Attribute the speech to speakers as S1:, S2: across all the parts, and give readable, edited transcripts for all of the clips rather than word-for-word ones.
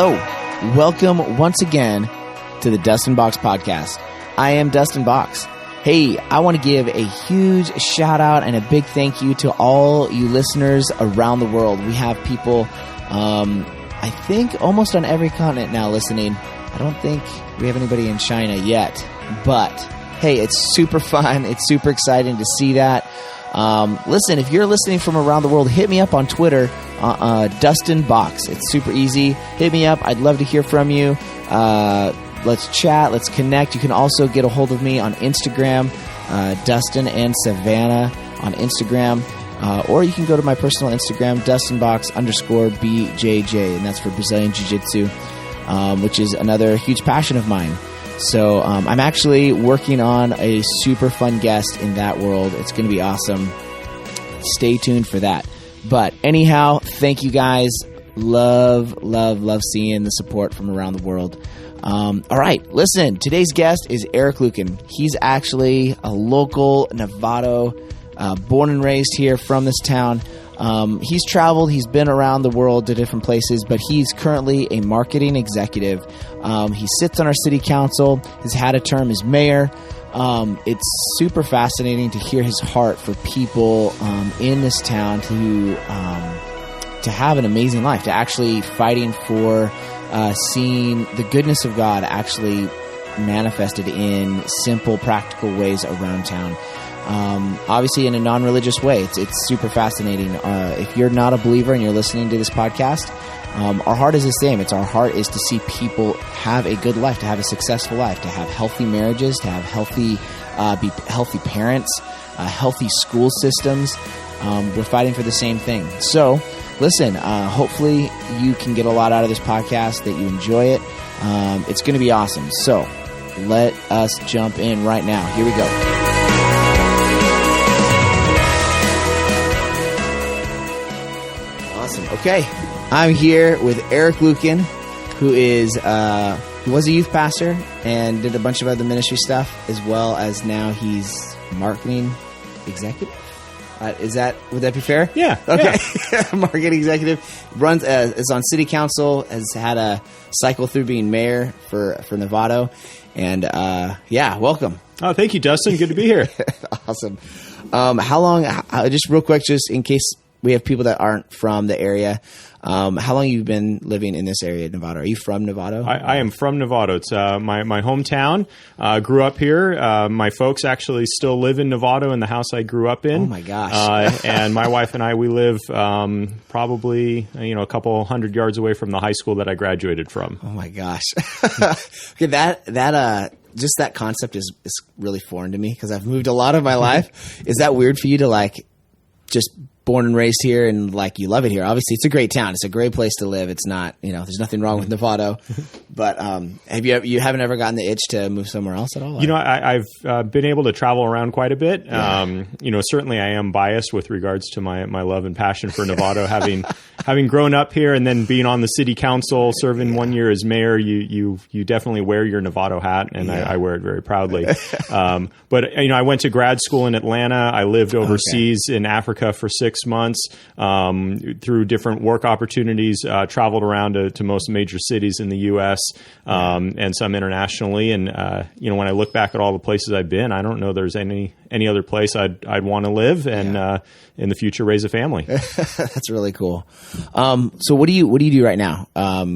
S1: Hello. Welcome once again to the Dustin Box Podcast. I am Dustin Box. Hey, I want to give a huge shout out and a big thank you to all you listeners around the world. We have people, I think almost on every continent now listening. I don't think we have anybody in China yet, but hey, it's super fun. It's super exciting to see that. Listen, if you're listening from around the world, hit me up on Twitter, Dustin Box. It's super easy. Hit me up. I'd love to hear from you. Let's chat. Let's connect. You can also get a hold of me on Instagram, Dustin and Savannah on Instagram. Or you can go to my personal Instagram, DustinBox_BJJ, and that's for Brazilian Jiu-Jitsu, which is another huge passion of mine. So I'm actually working on a super fun guest in that world. It's going to be awesome. Stay tuned for that. But anyhow, thank you guys. Love seeing the support from around the world. All right, listen, today's guest is Eric Lucan. He's actually a local Novato, born and raised here from this town. He's traveled, he's been around the world to different places, but he's currently a marketing executive. He sits on our city council, has had a term as mayor. It's super fascinating to hear his heart for people in this town to have an amazing life, to actually fighting for seeing the goodness of God actually manifested in simple, practical ways around town. Obviously in a non-religious way. It's super fascinating. If you're not a believer and you're listening to this podcast, our heart is the same. Our heart is to see people have a good life, to have a successful life, to have healthy marriages, to have healthy parents, healthy school systems. We're fighting for the same thing. So listen, hopefully you can get a lot out of this podcast, that you enjoy it. It's going to be awesome. So let us jump in right now. Here we go. Okay, I'm here with Eric Lucan, who was a youth pastor and did a bunch of other ministry stuff, as well as now he's marketing executive. Would that be fair?
S2: Yeah.
S1: Okay. Yeah. Marketing executive, runs is on city council, has had a cycle through being mayor for Novato, and welcome.
S2: Oh, thank you, Dustin. Good to be here.
S1: Awesome. How long? Just real quick, just in case we have people that aren't from the area. How long have you been living in this area, Novato? Are you from Novato?
S2: I am from Novato. It's my hometown. Grew up here. My folks actually still live in Novato in the house I grew up in.
S1: Oh my gosh!
S2: And my wife and I, we live probably a couple hundred yards away from the high school that I graduated from.
S1: Oh my gosh! Okay, that just that concept is really foreign to me because I've moved a lot of my life. Is that weird for you to just born and raised here and you love it here? Obviously it's a great town. It's a great place to live. It's not, there's nothing wrong with Novato, but, you haven't ever gotten the itch to move somewhere else at all?
S2: I've been able to travel around quite a bit.
S1: Yeah.
S2: Certainly I am biased with regards to my love and passion for Novato, having grown up here and then being on the city council, serving 1 year as mayor. You definitely wear your Novato hat, and I wear it very proudly. But I went to grad school in Atlanta. I lived overseas in Africa for 6 months, through different work opportunities, traveled around to most major cities in the U.S. And some internationally. And when I look back at all the places I've been, I don't know there's any other place I'd want to live and in the future raise a family.
S1: That's really cool. So what do you do right now,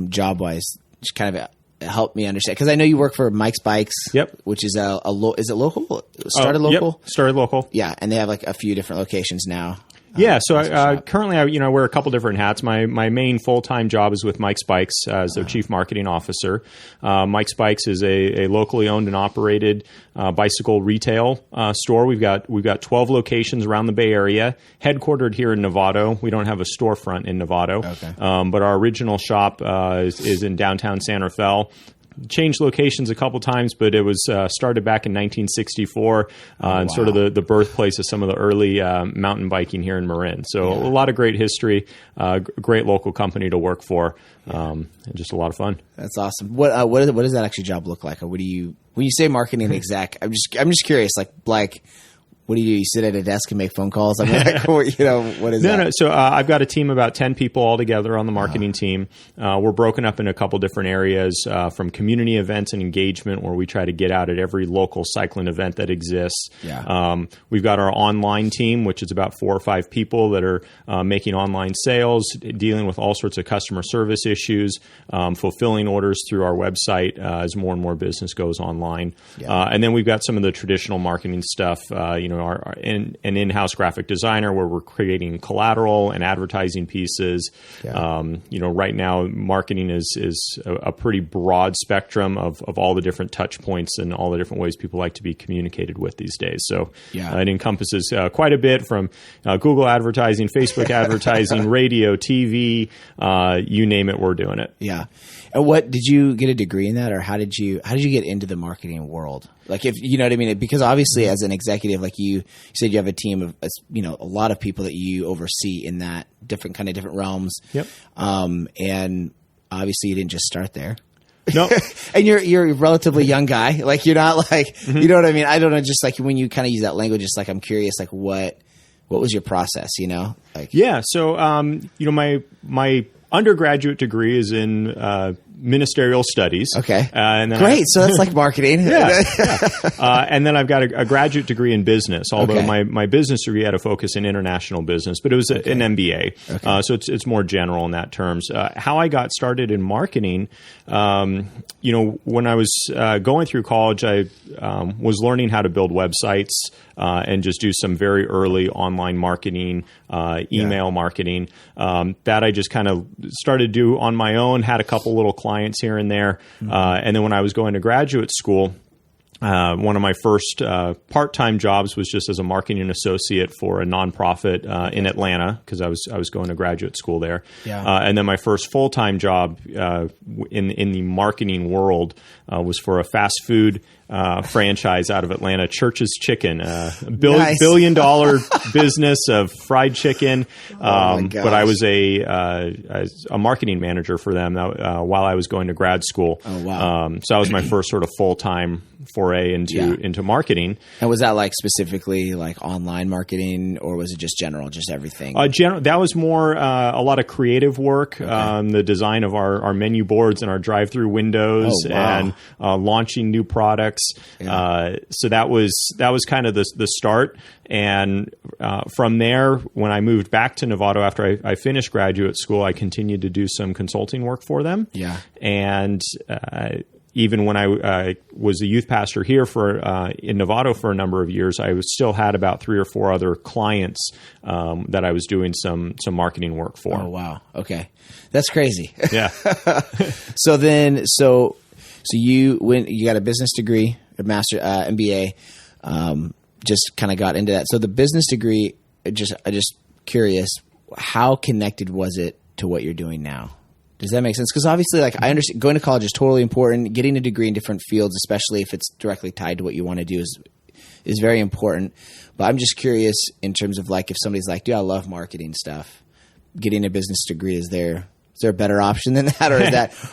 S1: job wise? Just kind of help me understand, because I know you work for Mike's Bikes.
S2: Yep.
S1: Which is is it local? Started local.
S2: Yep. Started local.
S1: Yeah, and they have a few different locations now.
S2: Yeah, so currently I wear a couple different hats. My main full-time job is with Mike's Bikes as their chief marketing officer. Mike's Bikes is a locally owned and operated bicycle retail store. We've got 12 locations around the Bay Area, headquartered here in Novato. We don't have a storefront in Novato,
S1: okay.
S2: But our original shop is in downtown San Rafael. Changed locations a couple times, but it was started back in 1964 and sort of the birthplace of some of the early mountain biking here in Marin. So a lot of great history, great local company to work for, and just a lot of fun.
S1: That's awesome. What does that actually job look like? Or what do you, when you say marketing exec, I'm just curious, what do? You sit at a desk and make phone calls? I mean, like, what is that?
S2: No. So I've got a team of about 10 people all together on the marketing team. We're broken up in a couple different areas, from community events and engagement, where we try to get out at every local cycling event that exists.
S1: Yeah.
S2: We've got our online team, which is about 4 or 5 people that are making online sales, dealing with all sorts of customer service issues, fulfilling orders through our website as more and more business goes online.
S1: Yeah.
S2: And then we've got some of the traditional marketing stuff, an in-house graphic designer where we're creating collateral and advertising pieces.
S1: Yeah.
S2: Right now marketing is a pretty broad spectrum of all the different touch points and all the different ways people like to be communicated with these days. So it encompasses quite a bit, from Google advertising, Facebook advertising, radio, TV, you name it, we're doing it.
S1: Yeah. And what, did you get a degree in that, or how did you get into the marketing world? Like, if you know what I mean, because obviously as an executive, like you said, you have a team of, a lot of people that you oversee in that different realms.
S2: Yep.
S1: And obviously you didn't just start there.
S2: No.
S1: And you're a relatively young guy. Like, you're not like, you know what I mean? I don't know. Just like when you kind of use that language, just like, I'm curious, like what was your process, Like,
S2: yeah. So, my undergraduate degree is in ministerial studies.
S1: Okay.
S2: And then
S1: great. So that's like marketing.
S2: Yeah. And then I've got a graduate degree in business, although
S1: Okay.
S2: my business degree had a focus in international business, but it was an MBA.
S1: Okay.
S2: So it's more general in that terms. How I got started in marketing, when I was going through college, I was learning how to build websites and just do some very early online marketing, email marketing, that I just kind of started to do on my own, had a couple little clients here and there. And then when I was going to graduate school, one of my first part-time jobs was just as a marketing associate for a nonprofit in Atlanta, because I was going to graduate school there.
S1: Yeah.
S2: And then my first full-time job in the marketing world was for a fast food franchise out of Atlanta, Church's Chicken,
S1: Nice.
S2: billion-dollar business of fried chicken.
S1: my gosh.
S2: But I was a marketing manager for them while I was going to grad school.
S1: Oh, wow.
S2: So that was my first sort of full-time foray into marketing.
S1: And was that like specifically like online marketing, or was it just general, just everything?
S2: That was more a lot of creative work, the design of our menu boards and our drive-through windows,
S1: Oh, wow.
S2: and launching new products.
S1: Yeah.
S2: So that was kind of the start. And from there, when I moved back to Novato after I finished graduate school, I continued to do some consulting work for them.
S1: Yeah.
S2: And even when I was a youth pastor here in Novato for a number of years, I still had about 3 or 4 other clients that I was doing some marketing work for.
S1: Oh, wow. Okay. That's crazy.
S2: Yeah.
S1: So you got a business degree, a master MBA, just kind of got into that. So the business degree, I just curious, how connected was it to what you're doing now? Does that make sense? Because obviously, like, I understand going to college is totally important. Getting a degree in different fields, especially if it's directly tied to what you want to do, is very important. But I'm just curious in terms of like, if somebody's like, dude, I love marketing stuff, getting a business degree, is there a better option than that,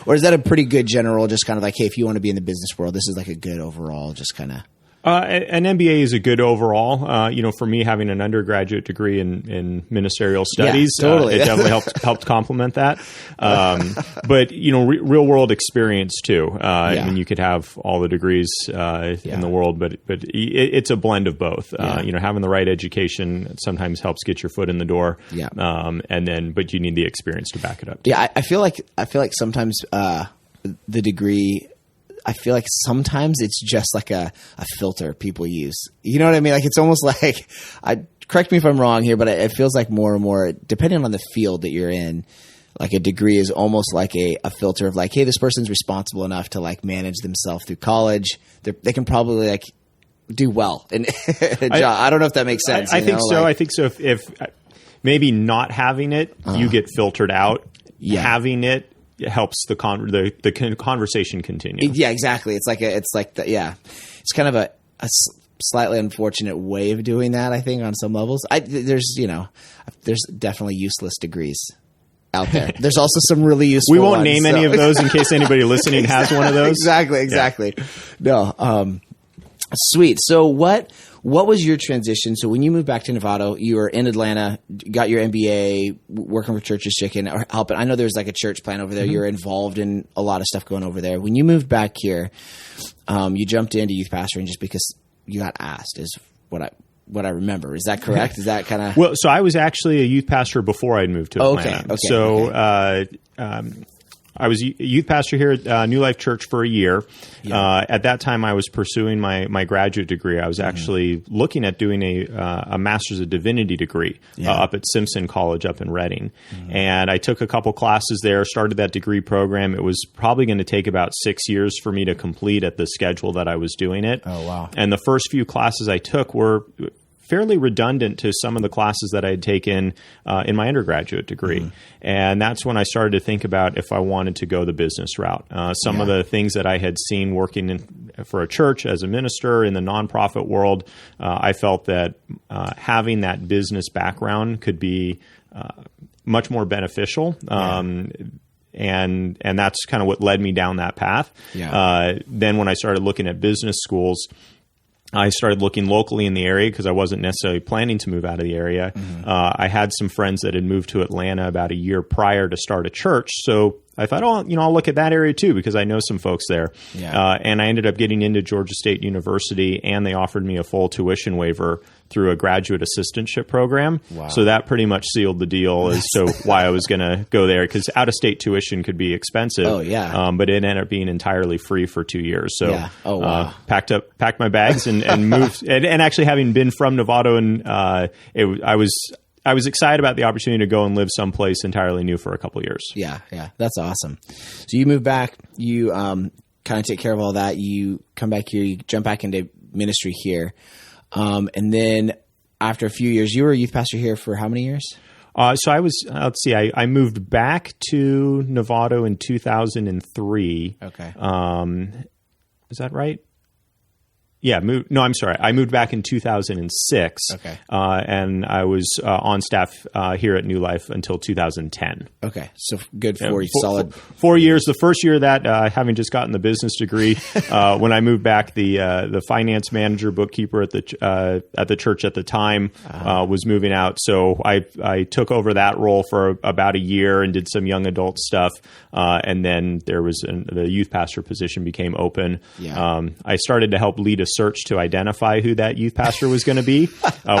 S1: or is that a pretty good general, just kind of like, hey, if you want to be in the business world, this is like a good overall, just kind of.
S2: An MBA is a good overall. For me, having an undergraduate degree in ministerial studies,
S1: totally.
S2: It definitely helped complement that. But real world experience too. I mean, you could have all the degrees in the world, but it's a blend of both. Having the right education sometimes helps get your foot in the door.
S1: Yeah.
S2: But you need the experience to back it up.
S1: Yeah, I feel like sometimes the degree, I feel like sometimes it's just like a filter people use. You know what I mean? Like, it's almost like, correct me if I'm wrong here, but it feels like more and more, depending on the field that you're in, like a degree is almost like a filter of like, hey, this person's responsible enough to like manage themselves through college. They can probably like do well in a job. I don't know if that makes sense.
S2: I think so. I think so. If maybe not having it, you get filtered out.
S1: Yeah.
S2: Having it helps the conversation continue.
S1: Yeah, exactly. It's kind of a slightly unfortunate way of doing that, I think, on some levels. There's definitely useless degrees out there. There's also some really useful
S2: We won't
S1: ones,
S2: name any of those in case anybody listening has one of those.
S1: Exactly. Yeah. No. Sweet. So what What was your transition? So when you moved back to Novato, you were in Atlanta, got your MBA, working for Church's Chicken, or helping. I know there's like a church plant over there. You're involved in a lot of stuff going over there. When you moved back here, you jumped into youth pastoring just because you got asked, is what I remember. Is that correct? Is that kind of...
S2: Well, so I was actually a youth pastor before I'd moved to Atlanta. I was a youth pastor here at New Life Church for a year. Yeah. At that time, I was pursuing my graduate degree. I was actually looking at doing a Master's of Divinity degree up at Simpson College up in Reading. And I took a couple classes there, started that degree program. It was probably going to take about 6 years for me to complete at the schedule that I was doing it.
S1: Oh, wow.
S2: And the first few classes I took were fairly redundant to some of the classes that I had taken in my undergraduate degree. And that's when I started to think about if I wanted to go the business route. Some of the things that I had seen working for a church as a minister in the nonprofit world, I felt that having that business background could be much more beneficial. And that's kind of what led me down that path. Then when I started looking at business schools, I started looking locally in the area because I wasn't necessarily planning to move out of the area. I had some friends that had moved to Atlanta about a year prior to start a church. So I thought, I'll look at that area too because I know some folks there. And I ended up getting into Georgia State University, and they offered me a full tuition waiver through a graduate assistantship program.
S1: Wow.
S2: So that pretty much sealed the deal as to why I was going to go there, because out-of-state tuition could be expensive. But it ended up being entirely free for 2 years. So packed my bags and moved. And actually, having been from Novato, and I was excited about the opportunity to go and live someplace entirely new for a couple of years.
S1: Yeah, that's awesome. So you move back, you kind of take care of all that. You come back here, you jump back into ministry here, and then after a few years, you were a youth pastor here for how many years?
S2: So I was. Let's see. I moved back to Novato in 2003.
S1: Okay.
S2: Is that right? Yeah. I'm sorry. I moved back in 2006.
S1: Okay.
S2: And I was on staff here at New Life until 2010.
S1: Okay. So good for solid
S2: 4 years. The first year of that, having just gotten the business degree, when I moved back, the finance manager, bookkeeper at the church at the time was moving out. So I took over that role for about a year and did some young adult stuff. And then there was the youth pastor position became open.
S1: Yeah.
S2: I started to help lead a search to identify who that youth pastor was going to be.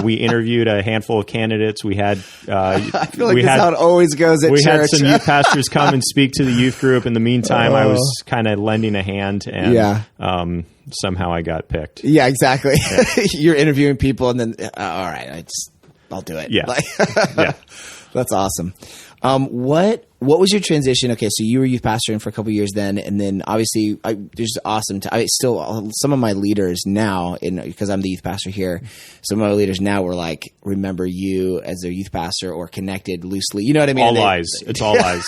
S2: We interviewed a handful of candidates. We had
S1: I feel like that's how it always goes at church.
S2: We had some youth pastors come and speak to the youth group. In the meantime, I was kind of lending a hand, and somehow I got picked.
S1: Yeah, exactly. Yeah. You're interviewing people, and then all right, I'll do it.
S2: Yeah,
S1: That's awesome. What was your transition? Okay, so you were youth pastoring for a couple of years then, and then obviously there's awesome. Some of my leaders now, because I'm the youth pastor here, some of my leaders now were like, remember you as their youth pastor or connected loosely. You know what I mean?
S2: All lies. It's all lies.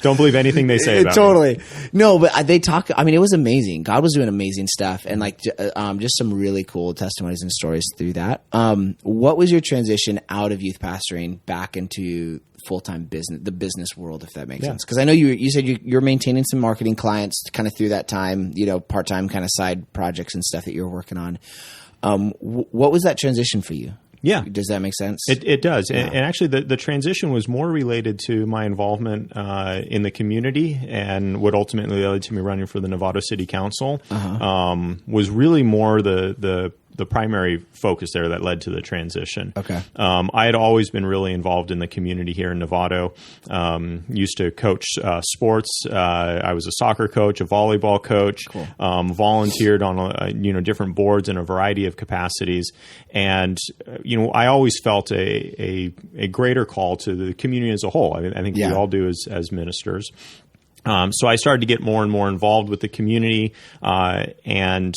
S2: Don't believe anything they say about
S1: me. No, but they talk. I mean, it was amazing. God was doing amazing stuff, and just some really cool testimonies and stories through that. What was your transition out of youth pastoring back into full-time business, the business world, if that makes sense? Because I know you said you're maintaining some marketing clients kind of through that time, part-time kind of side projects and stuff that you're working on. What was that transition for you?
S2: Yeah.
S1: Does that make sense?
S2: It does. Yeah. And actually the transition was more related to my involvement in the community, and what ultimately led to me running for the Novato City Council was really more the primary focus there that led to the transition.
S1: Okay.
S2: I had always been really involved in the community here in Novato. Used to coach sports. I was a soccer coach, a volleyball coach.
S1: Cool.
S2: Volunteered on different boards in a variety of capacities, and I always felt a greater call to the community as a whole. I think we all do as ministers. So I started to get more and more involved with the community, and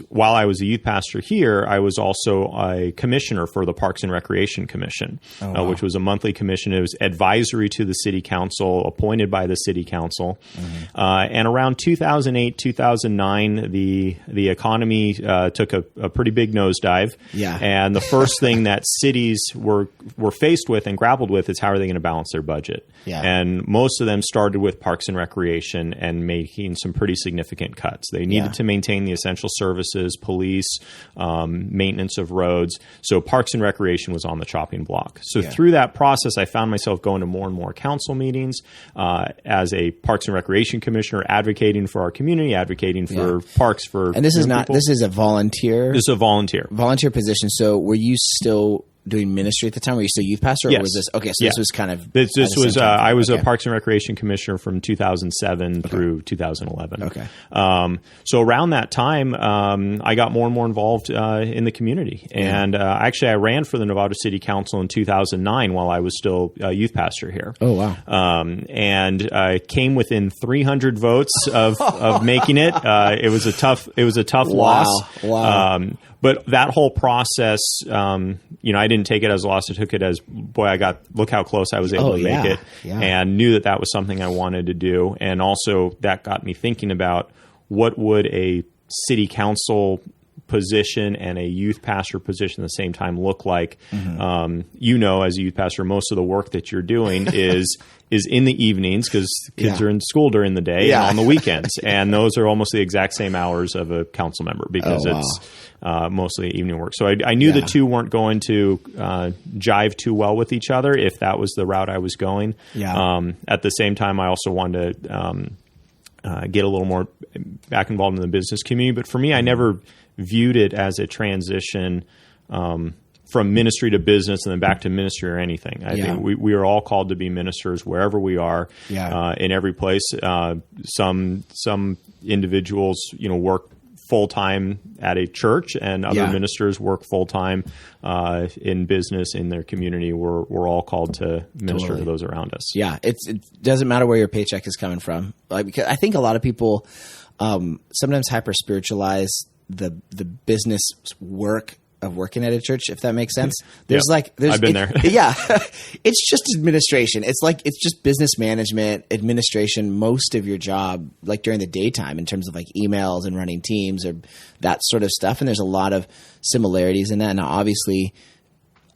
S2: while I was a youth pastor here, I was also a commissioner for the Parks and Recreation Commission, which was a monthly commission. It was advisory to the city council, appointed by the city council. And around 2008, 2009, the economy took a pretty big nosedive.
S1: Yeah.
S2: And the first thing that cities were faced with and grappled with is how are they going to balance their budget?
S1: Yeah.
S2: And most of them started with Parks and Recreation and making some pretty significant cuts. They needed to maintain the essential services, police, maintenance of roads. So Parks and Recreation was on the chopping block. So through that process, I found myself going to more and more council meetings as a Parks and Recreation commissioner, advocating for our community, advocating for parks for
S1: And this is not, this is a volunteer?
S2: This is a volunteer
S1: Position. So were you still doing ministry at the time? Were you still youth pastor?
S2: Yes.
S1: Or was this, okay, so this was kind of...
S2: This was, I was a Parks and Recreation commissioner from 2007 through 2011.
S1: Okay.
S2: So around that time, I got more and more involved in the community. And actually, I ran for the Novato City Council in 2009 while I was still a youth pastor here.
S1: Oh, wow.
S2: And I came within 300 votes of making it. It was a tough loss.
S1: Wow.
S2: But that whole process, I didn't take it as a loss. I took it as, boy, look how close I was able to make it, and knew that was something I wanted to do. And also that got me thinking about what would a city council position and a youth pastor position at the same time look like. As a youth pastor, most of the work that you're doing is in the evenings because kids are in school during the day and on the weekends. And those are almost the exact same hours of a council member because it's mostly evening work. So I knew the two weren't going to jive too well with each other if that was the route I was going. At the same time, I also wanted to get a little more back involved in the business community. But for me, I never viewed it as a transition from ministry to business and then back to ministry or anything. I think we are all called to be ministers wherever we are, in every place. Some individuals, work full-time at a church, and other ministers work full-time in business in their community. We're all called to minister to those around us. Yeah,
S1: it doesn't matter where your paycheck is coming from. Because I think a lot of people sometimes hyper-spiritualize the business work of working at a church, if that makes sense.
S2: I've been there.
S1: It's just administration. It's just business management, administration, most of your job, like during the daytime in terms of like emails and running teams or that sort of stuff. And there's a lot of similarities in that. Now, obviously,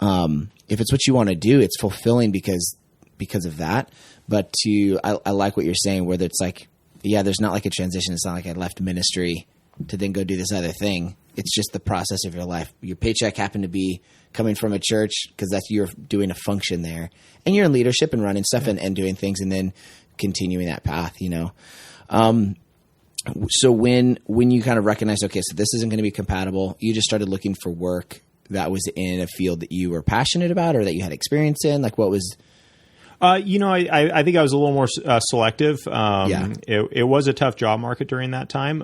S1: if it's what you want to do, it's fulfilling because of that. But I like what you're saying, where it's like, there's not like a transition. It's not like I left ministry to then go do this other thing. It's just the process of your life. Your paycheck happened to be coming from a church because you're doing a function there, and you're in leadership and running stuff and doing things, and then continuing that path. So when you kind of recognize, okay, so this isn't going to be compatible, you just started looking for work that was in a field that you were passionate about or that you had experience in. Like, what was?
S2: I think I was a little more selective. It was a tough job market during that time.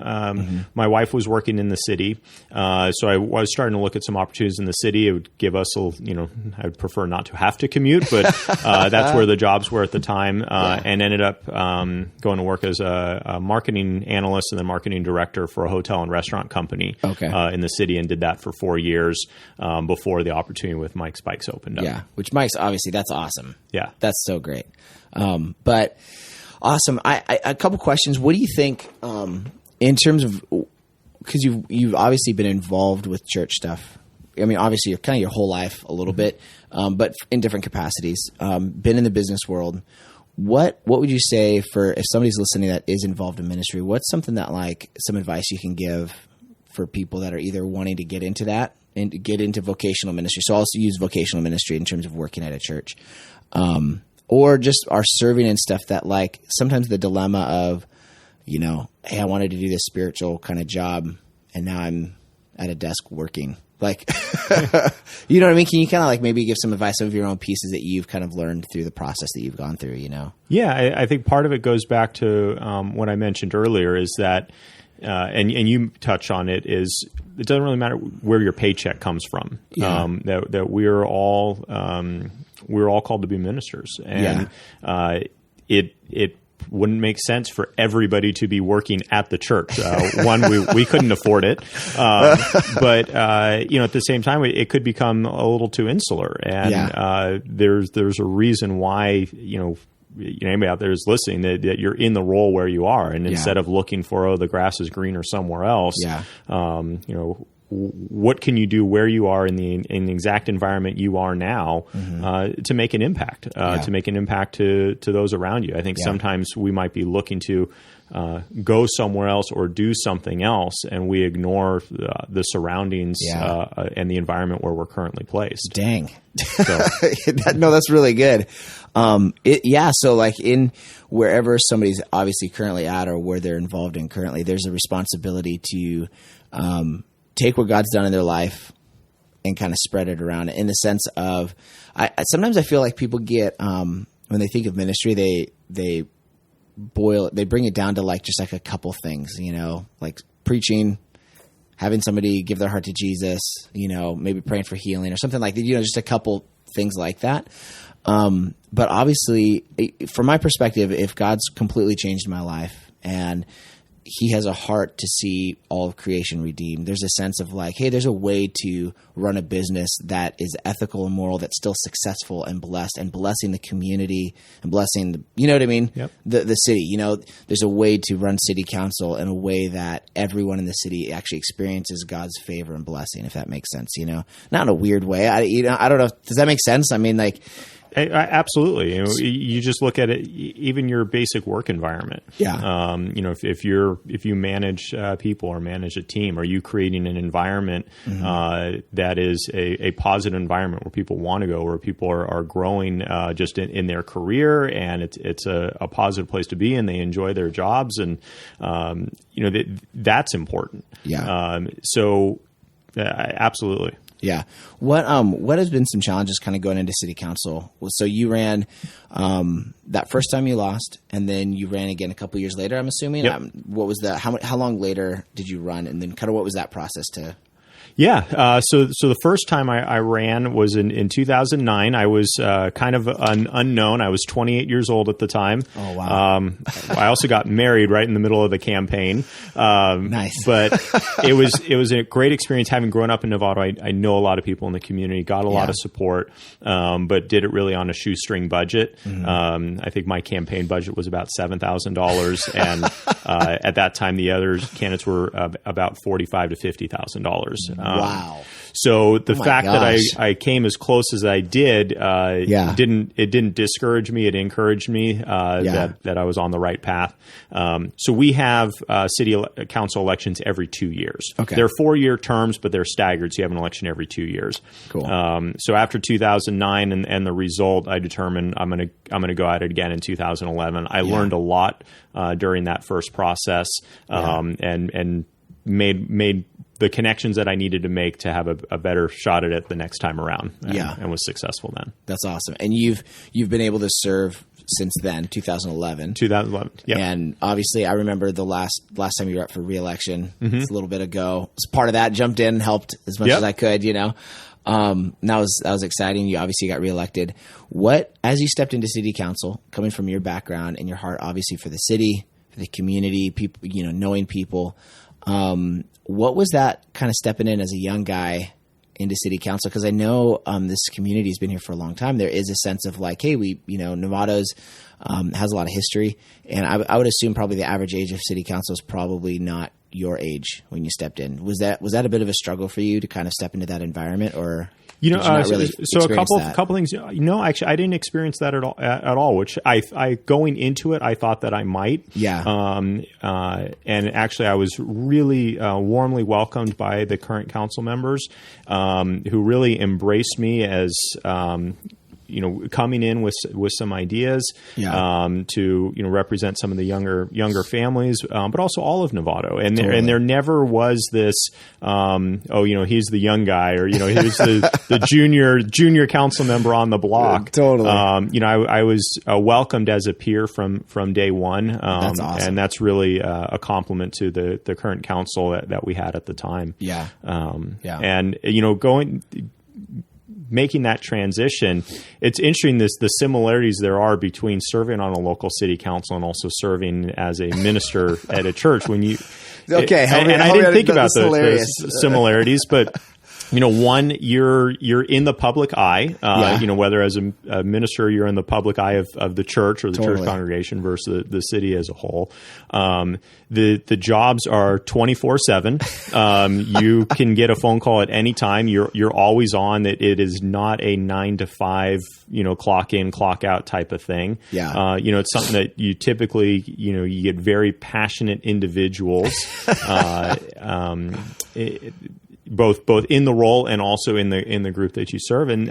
S2: My wife was working in the city, so I was starting to look at some opportunities in the city. It would give us I'd prefer not to have to commute, but that's where the jobs were at the time, and ended up going to work as a marketing analyst and then marketing director for a hotel and restaurant company in the city, and did that for 4 years before the opportunity with Mike's Bikes opened up.
S1: Yeah, which Mike's, obviously, that's awesome.
S2: Yeah.
S1: That's so great. But awesome. A couple questions. What do you think in terms of, because you've obviously been involved with church stuff. I mean, obviously you're kind of your whole life a little bit, but in different capacities, been in the business world. What would you say for if somebody's listening that is involved in ministry, what's something that like some advice you can give for people that are either wanting to get into that and get into vocational ministry? So I'll also use vocational ministry in terms of working at a church. Or just are serving and stuff that like sometimes the dilemma of, hey, I wanted to do this spiritual kind of job and now I'm at a desk working. Like, you know what I mean? Can you kind of like maybe give some advice of your own pieces that you've kind of learned through the process that you've gone through,
S2: Yeah, I think part of it goes back to what I mentioned earlier is that, and you touch on it, is it doesn't really matter where your paycheck comes from. That we're all called to be ministers, and it wouldn't make sense for everybody to be working at the church. One, we couldn't afford it, but at the same time, it could become a little too insular, and there's a reason why anybody out there is listening that you're in the role where you are, and instead of looking for the grass is greener somewhere else, what can you do where you are in the exact environment you are now to make an impact, to make an impact to those around you. I think sometimes we might be looking to go somewhere else or do something else, and we ignore the surroundings and the environment where we're currently placed.
S1: Dang. So. No, that's really good. So like in wherever somebody's obviously currently at or where they're involved in currently, there's a responsibility to take what God's done in their life and kind of spread it around in the sense of, sometimes I feel like people get, when they think of ministry, they bring it down to like just like a couple things, like preaching, having somebody give their heart to Jesus, maybe praying for healing or something like that, just a couple things like that. But obviously, from my perspective, if God's completely changed my life and he has a heart to see all of creation redeemed, there's a sense of like, hey, there's a way to run a business that is ethical and moral, that's still successful and blessed and blessing the community and blessing you know what I mean?
S2: Yep.
S1: The city, there's a way to run city council in a way that everyone in the city actually experiences God's favor and blessing, if that makes sense, not in a weird way. I don't know. Does that make sense? I mean, like,
S2: absolutely. You just look at it, even your basic work environment.
S1: Yeah.
S2: If you manage people or manage a team, are you creating an environment that is a positive environment where people want to go, where people are growing just in their career, and it's a positive place to be, and they enjoy their jobs, and that's important.
S1: Yeah.
S2: Absolutely.
S1: Yeah. What has been some challenges kind of going into city council? So you ran that first time you lost, and then you ran again a couple years later, I'm assuming.
S2: Yep.
S1: What was how long later did you run, and then kind of what was that process to?
S2: Yeah. So the first time I ran was in 2009. I was kind of unknown. I was 28 years old at the time.
S1: Oh, wow.
S2: I also got married right in the middle of the campaign.
S1: Nice.
S2: But it was a great experience having grown up in Novato. I know a lot of people in the community, got a lot of support, but did it really on a shoestring budget. I think my campaign budget was about $7,000. And at that time, the other candidates were about $45,000 to $50,000.
S1: Wow.
S2: So the fact that I came as close as I did, didn't discourage me. It encouraged me that I was on the right path. So we have city council elections every 2 years.
S1: Okay.
S2: They're 4-year terms, but they're staggered. So you have an election every 2 years.
S1: Cool.
S2: So after 2009 and the result, I determined I'm going to go at it again in 2011. I learned a lot during that first process, and made the connections that I needed to make to have a better shot at it the next time around. And was successful then.
S1: That's awesome. And you've been able to serve since then, 2011.
S2: 2011. Yeah.
S1: And obviously I remember the last time you were up for re-election. It's a little bit ago. As part of that, jumped in, helped as much as I could, that was exciting. You obviously got reelected. As you stepped into city council, coming from your background and your heart, obviously for the city, for the community, people, knowing people, what was that kind of stepping in as a young guy into city council? Because I know this community has been here for a long time. There is a sense of like, hey, Novato's has a lot of history, and I would assume probably the average age of city council is probably not your age when you stepped in. Was that a bit of a struggle for you to kind of step into that environment, or?
S2: So a couple things. No, actually, I didn't experience that at all. Which I going into it, I thought that I might.
S1: Yeah.
S2: And actually, I was really warmly welcomed by the current council members, who really embraced me as coming in with some ideas to represent some of the younger families, but also all of Novato. And there never was this he's the young guy, or he's the junior council member on the block.
S1: Totally.
S2: I was welcomed as a peer from day one.
S1: That's awesome.
S2: And that's really a compliment to the current council that we had at the time.
S1: Yeah.
S2: And making that transition, it's interesting the similarities there are between serving on a local city council and also serving as a minister at a church. When you
S1: I didn't
S2: think about the similarities, but One, you're in the public eye, whether as a minister, you're in the public eye of the church or the church congregation versus the city as a whole. The jobs are 24/7. You can get a phone call at any time. You're always on. It is not a 9 to 5, clock in, clock out type of thing.
S1: Yeah.
S2: It's something that you typically, you get very passionate individuals, both in the role and also in the group that you serve. And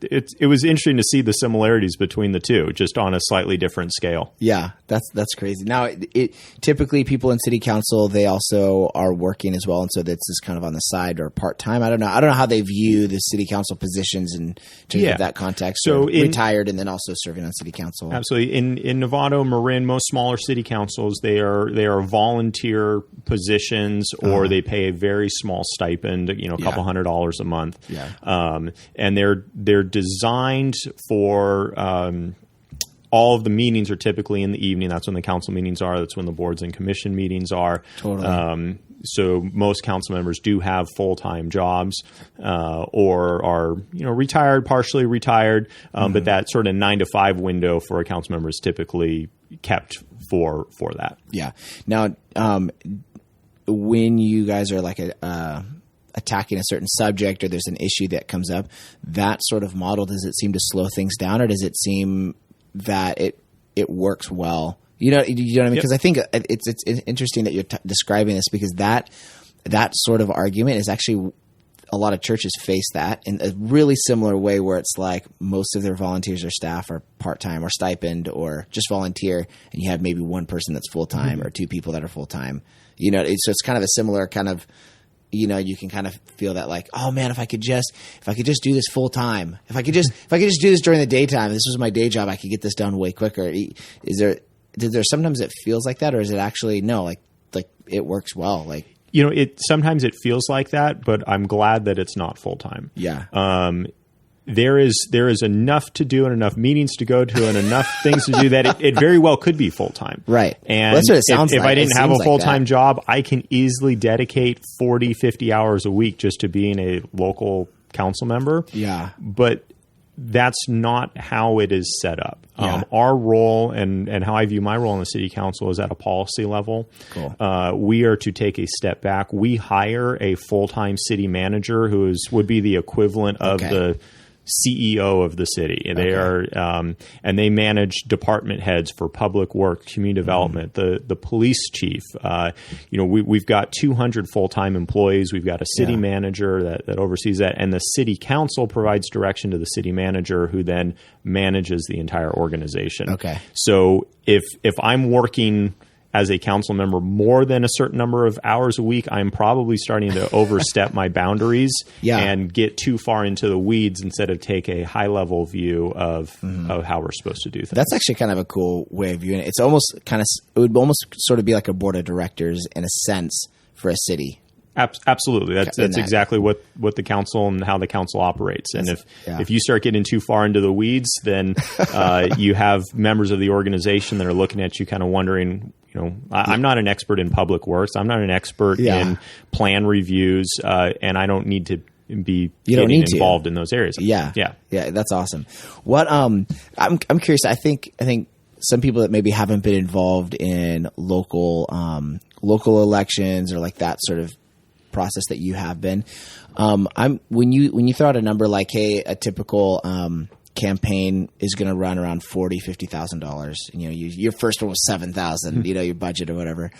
S2: it was interesting to see the similarities between the two, just on a slightly different scale.
S1: Yeah, that's crazy. Now, it typically people in city council, they also are working as well, and so that's just kind of on the side or part time. I don't know how they view the city council positions in terms of that context. So retired and then also serving on city council.
S2: Absolutely. In Novato, Marin, most smaller city councils, they are volunteer positions, or they pay a very small stipend. A couple $100 a month.
S1: Yeah.
S2: And they're designed for all of the meetings are typically in the evening. That's when the council meetings are. That's when the boards and commission meetings are.
S1: Totally.
S2: So most council members do have full-time jobs or are retired, partially retired, but that sort of 9 to 5 window for a council member is typically kept for that.
S1: Yeah. Now, when you guys are like attacking a certain subject, or there's an issue that comes up, that sort of model, does it seem to slow things down, or does it seem that it works well? You know what I mean? Because I think it's interesting that you're describing this, because that sort of argument is actually, a lot of churches face that in a really similar way, where it's like most of their volunteers or staff are part-time or stipend or just volunteer, and you have maybe one person that's full-time or two people that are full-time. So it's kind of a similar kind of, you can kind of feel that like, oh man, if I could just do this full time, if I could just do this during the daytime, this was my day job, I could get this done way quicker. Is there sometimes it feels like that, or is it actually no, like it works well? Like,
S2: sometimes it feels like that, but I'm glad that it's not full time.
S1: Yeah.
S2: There is enough to do and enough meetings to go to and enough things to do that it very well could be full time.
S1: Right.
S2: And
S1: that's what it sounds
S2: if
S1: like.
S2: I didn't have a full time job, I can easily dedicate 40, 50 hours a week just to being a local council member.
S1: Yeah.
S2: But that's not how it is set up.
S1: Yeah.
S2: Our role and how I view my role in the city council is at a policy level.
S1: Cool.
S2: We are to take a step back. We hire a full-time city manager who would be the equivalent of the CEO of the city. They are, and they manage department heads for public work, community development, the police chief. We've got 200 full-time employees. We've got a city manager that oversees that, and the city council provides direction to the city manager, who then manages the entire organization.
S1: Okay.
S2: So if I'm working as a council member more than a certain number of hours a week, I'm probably starting to overstep my boundaries and get too far into the weeds instead of take a high level view of how we're supposed to do things.
S1: That's actually kind of a cool way of viewing it. It's almost it would almost sort of be like a board of directors in a sense for a city.
S2: Absolutely. That's exactly what the council and how the council operates. And if you start getting too far into the weeds, then you have members of the organization that are looking at you kind of wondering, I'm not an expert in public works. I'm not an expert in plan reviews, and I don't need to be involved in those areas.
S1: Yeah. That's awesome. What I'm curious. I think some people that maybe haven't been involved in local elections or like that sort of process that you have been. When you throw out a number like, hey, a typical campaign is going to run around $40,000-$50,000. Your first one was $7,000. Your budget or whatever.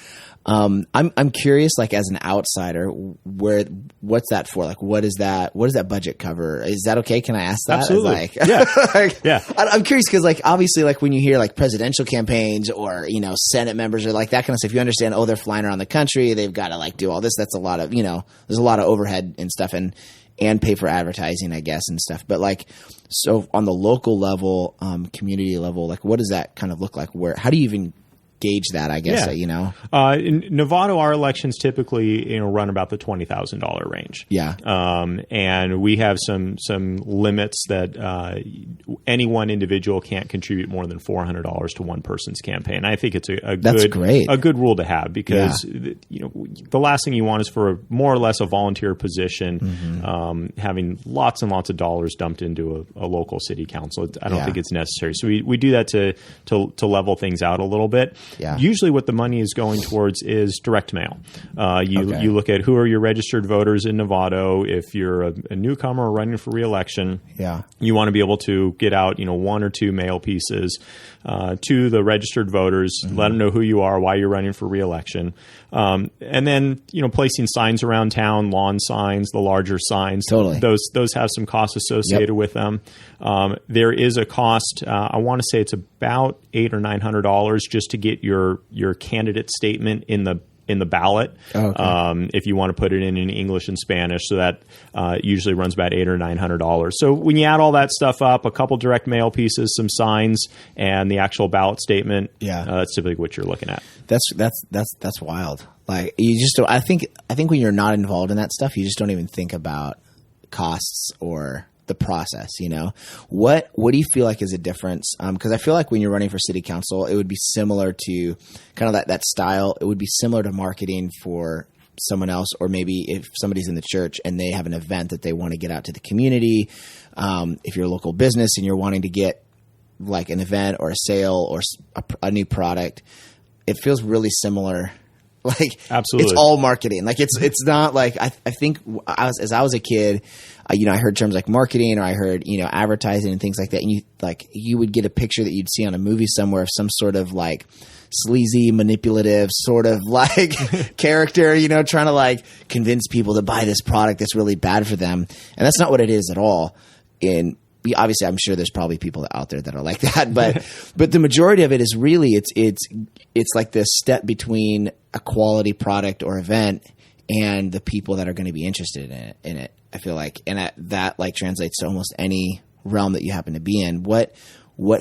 S1: I'm curious, like as an outsider, what's that for? Like, what does that budget cover? Is that okay? Can I ask that?
S2: Absolutely.
S1: I'm curious because, like, obviously, like when you hear like presidential campaigns or Senate members or like that kind of stuff, you understand. Oh, they're flying around the country. They've got to like do all this. That's a lot of there's a lot of overhead and stuff and pay for advertising, I guess, and stuff. But like, so on the local level, community level, like, what does that kind of look like? How do you even gauge that, I guess,
S2: Yeah.
S1: you know?
S2: In Novato, our elections typically, run about the $20,000 range.
S1: Yeah.
S2: And we have some limits that any one individual can't contribute more than $400 to one person's campaign. I think it's
S1: That's great.
S2: a good rule to have, because the last thing you want is for more or less a volunteer position having lots and lots of dollars dumped into a local city council. I don't think it's necessary. So we do that to level things out a little bit.
S1: Yeah.
S2: Usually what the money is going towards is direct mail. You look at who are your registered voters in Novato. If you're a newcomer or running for re-election, you want to be able to get out, one or two mail pieces to the registered voters, let them know who you are, why you're running for re-election. And then, placing signs around town, lawn signs, the larger signs.
S1: Totally.
S2: Those have some costs associated with them. There is a cost, I want to say it's about $800 or $900 just to get your candidate statement in the ballot. If you want to put it in English and Spanish. So that usually runs about $800 or $900. So when you add all that stuff up, a couple direct mail pieces, some signs, and the actual ballot statement, that's typically what you're looking at.
S1: That's wild. Like, you just don't, I think when you're not involved in that stuff, you just don't even think about costs or the process, What do you feel like is a difference? Because I feel like when you're running for city council, it would be similar to kind of that style. It would be similar to marketing for someone else, or maybe if somebody's in the church and they have an event that they want to get out to the community. If you're a local business and you're wanting to get like an event or a sale or a new product, it feels really similar. Like,
S2: absolutely,
S1: it's all marketing. Like, it's not like I think as I was a kid, I heard terms like marketing, or I heard advertising and things like that. And you would get a picture that you'd see on a movie somewhere of some sort of like sleazy, manipulative sort of like character, trying to like convince people to buy this product that's really bad for them. And that's not what it is at all. Obviously, I'm sure there's probably people out there that are like that, but the majority of it is really it's like this step between a quality product or event and the people that are going to be interested in it. I feel like, and that like translates to almost any realm that you happen to be in. What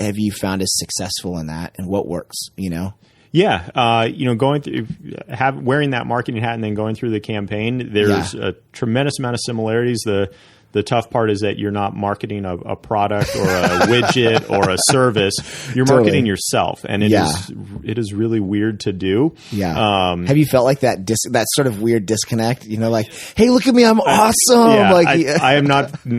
S1: have you found is successful in that, and what works?
S2: Yeah, going through, wearing that marketing hat and then going through the campaign, there's a tremendous amount of similarities. The tough part is that you're not marketing a product or a widget or a service. You're marketing yourself, and it is really weird to do.
S1: Yeah. Have you felt like that sort of weird disconnect? Like, hey, look at me, I'm awesome.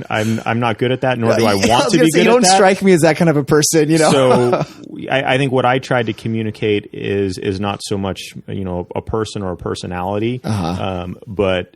S2: I'm not good at that, nor do I want to be good at that.
S1: You don't strike me as that kind of a person.
S2: So I think what I tried to communicate is not so much a person or a personality, but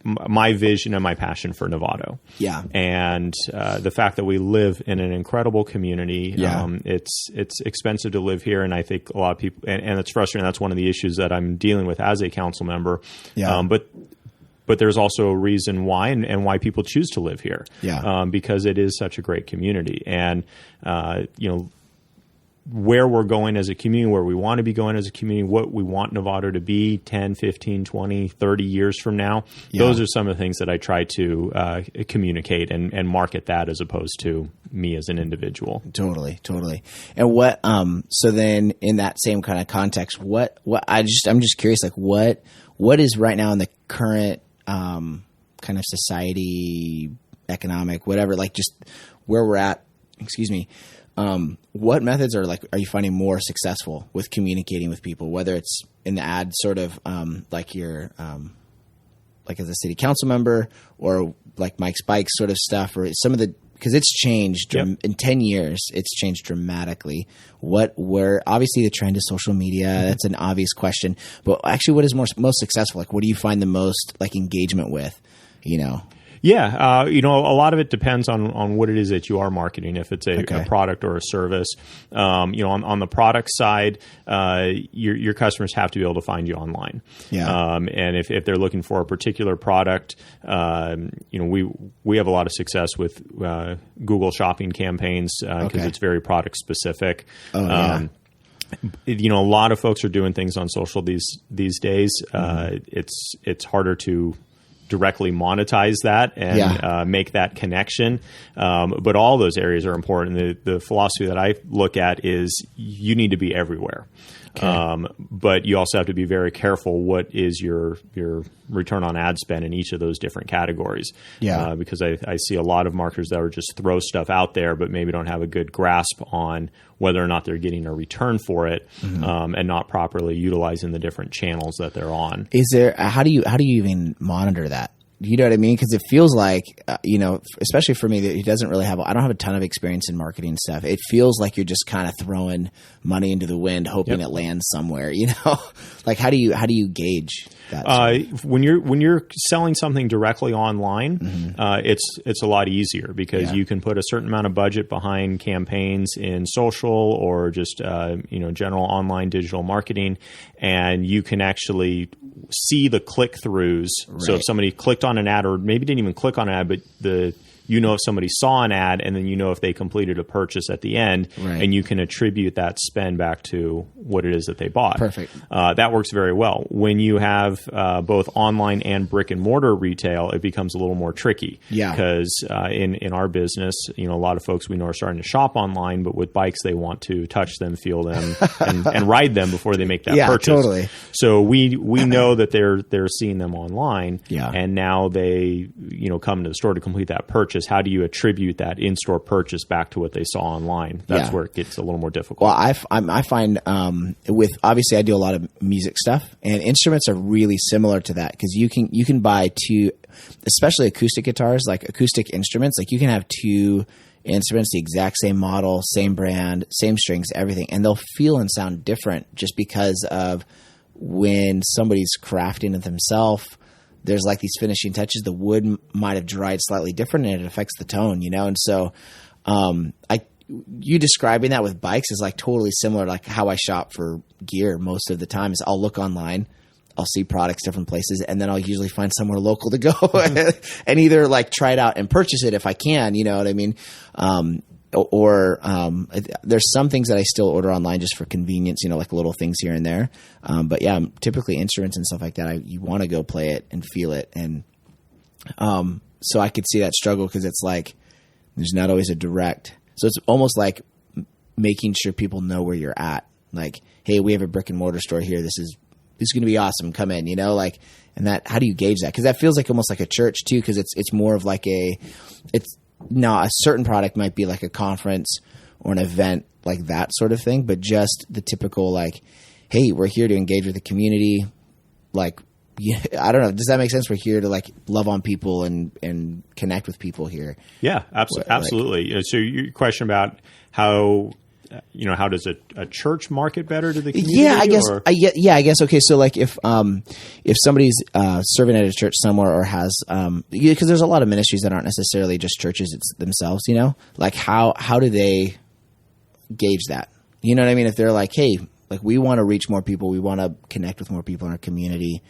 S2: my vision and my passion for Novato.
S1: Yeah.
S2: And the fact that we live in an incredible community. It's expensive to live here, and I think a lot of people, and it's frustrating. That's one of the issues that I'm dealing with as a council member. Yeah. But there's also a reason why, and why people choose to live here. Yeah. Because it is such a great community. And where we're going as a community, where we want to be going as a community, what we want Novato to be 10, 15, 20, 30 years from now. Yeah. Those are some of the things that I try to communicate and market that, as opposed to me as an individual.
S1: Totally. And what, so then in that same kind of context, I'm just curious, like what is right now in the current kind of society, economic, whatever, like just where we're at, what methods are you finding more successful with communicating with people, whether it's in the ad sort of like you're like as a city council member, or like Mike's Bikes sort of stuff, or some of the, because it's changed in 10 years, it's changed dramatically. Where obviously the trend is social media. That's an obvious question, but actually what is most successful? Like, what do you find the most like engagement with,
S2: Yeah, a lot of it depends on what it is that you are marketing. If it's a product or a service, on the product side, your customers have to be able to find you online. Yeah. And if they're looking for a particular product, we have a lot of success with Google shopping campaigns because it's very product specific. Oh, yeah. A lot of folks are doing things on social these days. It's harder to directly monetize that and make that connection. But all those areas are important. The philosophy that I look at is you need to be everywhere. But you also have to be very careful. What is your return on ad spend in each of those different categories?
S1: Yeah.
S2: Because I see a lot of marketers that are just throw stuff out there, but maybe don't have a good grasp on whether or not they're getting a return for it, and not properly utilizing the different channels that they're on.
S1: Is there, how do you even monitor that? You know what I mean? Because it feels like, especially for me, that he doesn't really have, I don't have a ton of experience in marketing stuff. It feels like you're just kind of throwing money into the wind, hoping it lands somewhere, like how do you gauge that?
S2: When you're selling something directly online, it's a lot easier because you can put a certain amount of budget behind campaigns in social or just, general online digital marketing. And you can actually see the click-throughs. Right. So if somebody clicked on an ad, or maybe didn't even click on an ad, but if somebody saw an ad, and then if they completed a purchase at the end, and you can attribute that spend back to what it is that they bought.
S1: Perfect.
S2: That works very well. When you have both online and brick and mortar retail, it becomes a little more tricky.
S1: Yeah.
S2: Because in our business, a lot of folks we know are starting to shop online, but with bikes they want to touch them, feel them, and ride them before they make that purchase.
S1: Yeah, totally.
S2: So we know that they're seeing them online,
S1: and
S2: now they come to the store to complete that purchase. How do you attribute that in-store purchase back to what they saw online? That's where it gets a little more difficult.
S1: Well, I find with, obviously I do a lot of music stuff, and instruments are really similar to that, because you can buy two, especially acoustic guitars, like acoustic instruments, like you can have two instruments, the exact same model, same brand, same strings, everything, and they'll feel and sound different just because of when somebody's crafting it themselves. There's like these finishing touches. The wood might have dried slightly different, and it affects the tone, And so, you describing that with bikes is like totally similar, like how I shop for gear most of the time. Is I'll look online, I'll see products different places, and then I'll usually find somewhere local to go and either like try it out and purchase it if I can. You know what I mean? Or there's some things that I still order online just for convenience, like little things here and there. But yeah, typically instruments and stuff like that, you want to go play it and feel it. And so I could see that struggle, because it's like there's not always a direct. So it's almost like making sure people know where you're at. Like, hey, we have a brick and mortar store here. This is going to be awesome. Come in, and that, how do you gauge that? Because that feels like almost like a church too, because it's more of like now, a certain product might be like a conference or an event, like that sort of thing, but just the typical, like, hey, we're here to engage with the community. Like, I don't know. Does that make sense? We're here to like love on people and connect with people here.
S2: Yeah, absolutely. So your question about how does a church market better to the community?
S1: Yeah, I guess. Okay. So like if somebody's serving at a church somewhere, or has, because there's a lot of ministries that aren't necessarily just churches themselves, like how do they gauge that? You know what I mean? If they're like, hey, like we want to reach more people, we want to connect with more people in our community,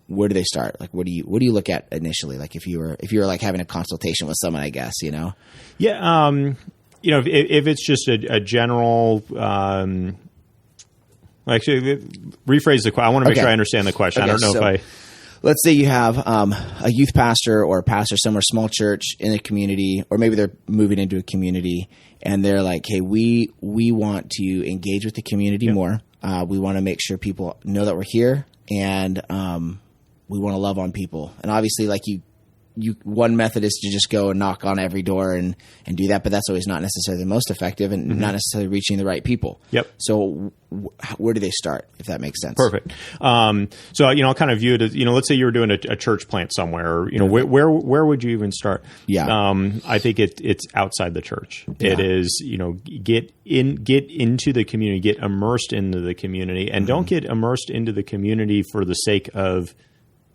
S1: where do they start? Like, what do you look at initially? Like if you were like having a consultation with someone, I guess, Yeah.
S2: If it's just a general, actually, rephrase the question. I want to make sure I understand the question. Okay, I don't know if I.
S1: Let's say you have a youth pastor or a pastor somewhere, small church in a community, or maybe they're moving into a community, and they're like, "Hey, we want to engage with the community more. We want to make sure people know that we're here, and we want to love on people." And obviously, like one method is to just go and knock on every door and do that, but that's always not necessarily the most effective and not necessarily reaching the right people.
S2: Yep.
S1: So where do they start, if that makes sense?
S2: Perfect. So, I'll kind of view it as, let's say you were doing a church plant somewhere, where would you even start?
S1: Yeah.
S2: I think it's outside the church.
S1: Yeah.
S2: It is, get into the community, get immersed into the community, and don't get immersed into the community for the sake of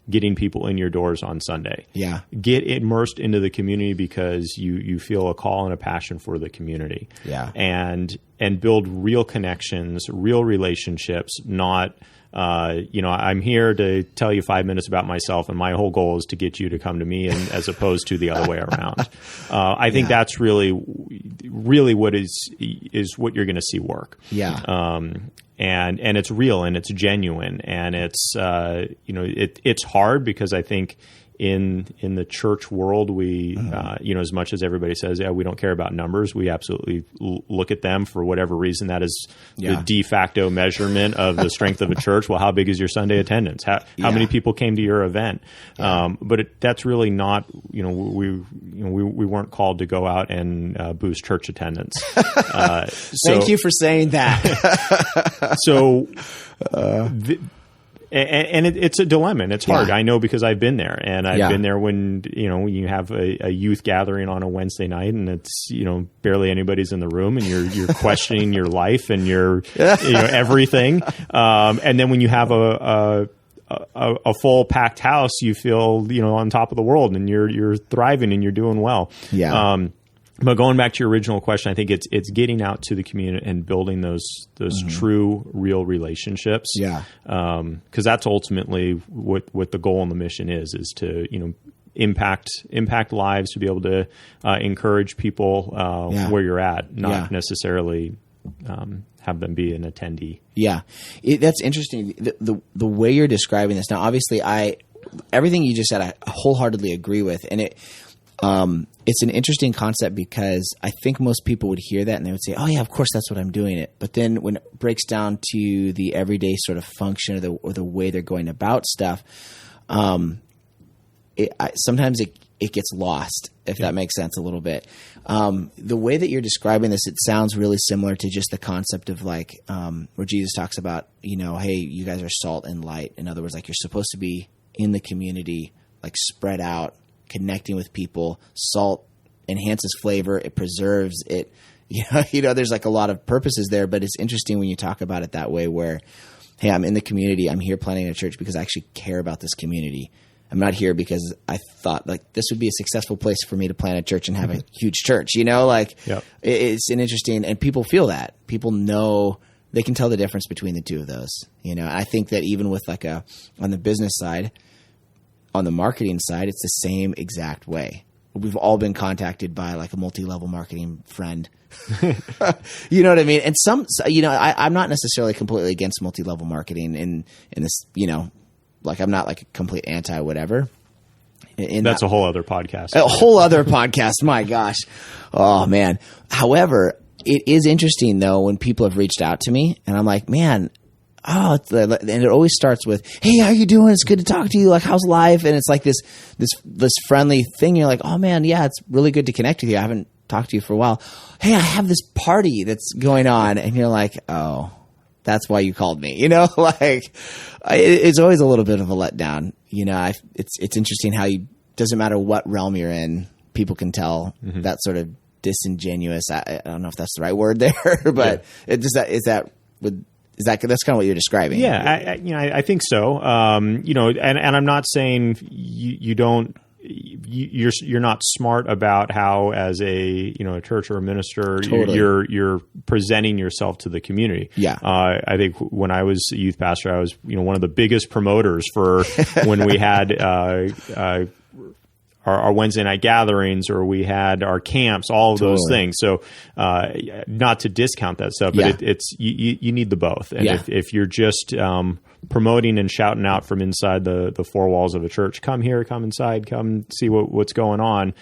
S2: getting people in your doors on Sunday.
S1: Yeah.
S2: Get immersed into the community because you feel a call and a passion for the community.
S1: Yeah.
S2: And build real connections, real relationships, not, I'm here to tell you 5 minutes about myself, and my whole goal is to get you to come to me, and as opposed to the other way around. I think that's really what is what you're going to see work.
S1: Yeah.
S2: And it's real and it's genuine, and it's it's hard because I think in the church world, we, as much as everybody says, we don't care about numbers, we absolutely look at them for whatever reason. That is the de facto measurement of the strength of a church. Well, how big is your Sunday attendance? How many people came to your event? But that's really not, we weren't called to go out and boost church attendance.
S1: Thank you for saying that.
S2: So, it's a dilemma, and it's hard. I know, because I've been there, and I've been there when you have a youth gathering on a Wednesday night, and it's barely anybody's in the room, and you're questioning your life and your everything. And then when you have a full packed house, you feel on top of the world, and you're thriving and you're doing well. But going back to your original question, I think it's getting out to the community and building those true, real relationships. Because that's ultimately what the goal and the mission is to impact lives, to be able to encourage people where you're at, not necessarily have them be an attendee.
S1: That's interesting. The way you're describing this now, obviously, everything you just said, I wholeheartedly agree with, and it's an interesting concept, because I think most people would hear that and they would say, oh yeah, of course, that's what I'm doing it. But then when it breaks down to the everyday sort of function or the way they're going about stuff, sometimes it gets lost, if that makes sense a little bit. The way that you're describing this, it sounds really similar to just the concept of where Jesus talks about, hey, you guys are salt and light. In other words, you're supposed to be in the community, spread out, connecting with people. Salt enhances flavor. It preserves it. There's a lot of purposes there, but it's interesting when you talk about it that way, where, hey, I'm in the community. I'm here planting a church because I actually care about this community. I'm not here because I thought this would be a successful place for me to plant a church and have a huge church. It's an interesting, and people feel that. People know, they can tell the difference between the two of those. I think that even with on the business side, on the marketing side, it's the same exact way. We've all been contacted by a multi-level marketing friend. You know what I mean? And I'm not necessarily completely against multi-level marketing in this, I'm not a complete anti whatever.
S2: That's a whole other podcast.
S1: A whole other podcast. My gosh. Oh man. However, it is interesting though, when people have reached out to me and I'm like, man, and it always starts with, hey, how you doing? It's good to talk to you. How's life? And it's this friendly thing. You're like, oh man, yeah, it's really good to connect with you. I haven't talked to you for a while. Hey, I have this party that's going on. And you're like, oh, that's why you called me. It's always a little bit of a letdown. It's interesting how doesn't matter what realm you're in, people can tell that sort of disingenuous. I don't know if that's the right word there, but that's kind of what you're describing.
S2: Yeah, I think so. And I'm not saying you're not smart about how, as a church or a minister, you're presenting yourself to the community. I think when I was a youth pastor, I was one of the biggest promoters for when we had our Wednesday night gatherings, or we had our camps, all of those things. So, not to discount that stuff, but it's you need the both. And if you're just promoting and shouting out from inside the four walls of a church, come here, come inside, come see what's going on.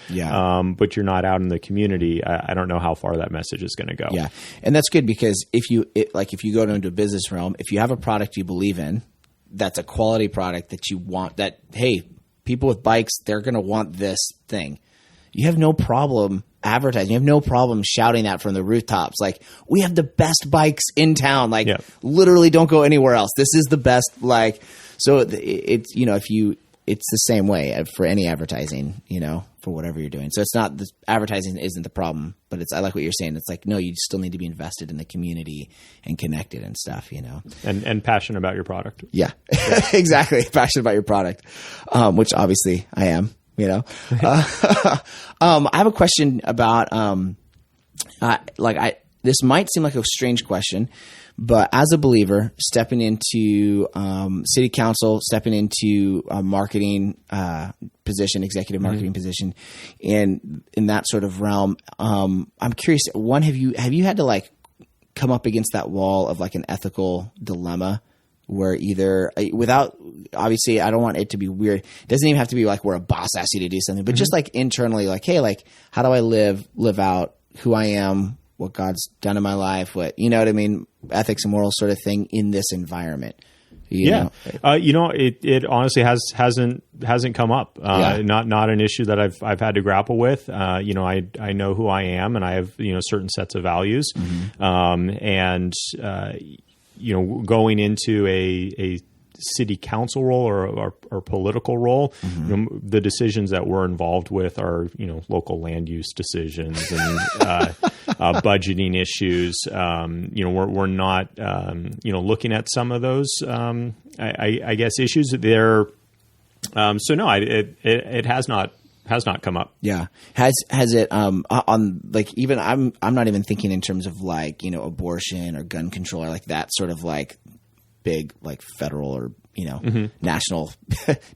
S2: But you're not out in the community. I don't know how far that message is going to go.
S1: And that's good, because if you go into a business realm, if you have a product you believe in, that's a quality product that you want, that, hey, people with bikes, they're going to want this thing. You have no problem advertising. You have no problem shouting that from the rooftops. We have the best bikes in town. Literally don't go anywhere else. This is the best. So it's, it's the same way for any advertising, for whatever you're doing. So it's not, the advertising isn't the problem, but I like what you're saying. It's no, you still need to be invested in the community and connected and stuff,
S2: And passionate about your product.
S1: Yeah. Exactly. Passionate about your product, which obviously I am, I have a question about, this might seem like a strange question, but as a believer, stepping into city council, stepping into a marketing position, executive marketing position, and in that sort of realm, I'm curious. One, have you had to come up against that wall of an ethical dilemma where either without, obviously I don't want it to be weird. It doesn't even have to be like where a boss asks you to do something, but just like internally, like, hey, like how do I live out who I am, what God's done in my life, what, you know what I mean? Ethics and morals sort of thing in this environment. You know?
S2: It honestly hasn't come up. Not an issue that I've had to grapple with. I know who I am, and I have certain sets of values, and going into a city council role or political role, the decisions that we're involved with are local land use decisions and budgeting issues. We're not looking at some of those I guess issues there. So no, it has not come up.
S1: Yeah. Has it on like, even I'm not even thinking in terms of like abortion or gun control or like that sort of like big like federal or national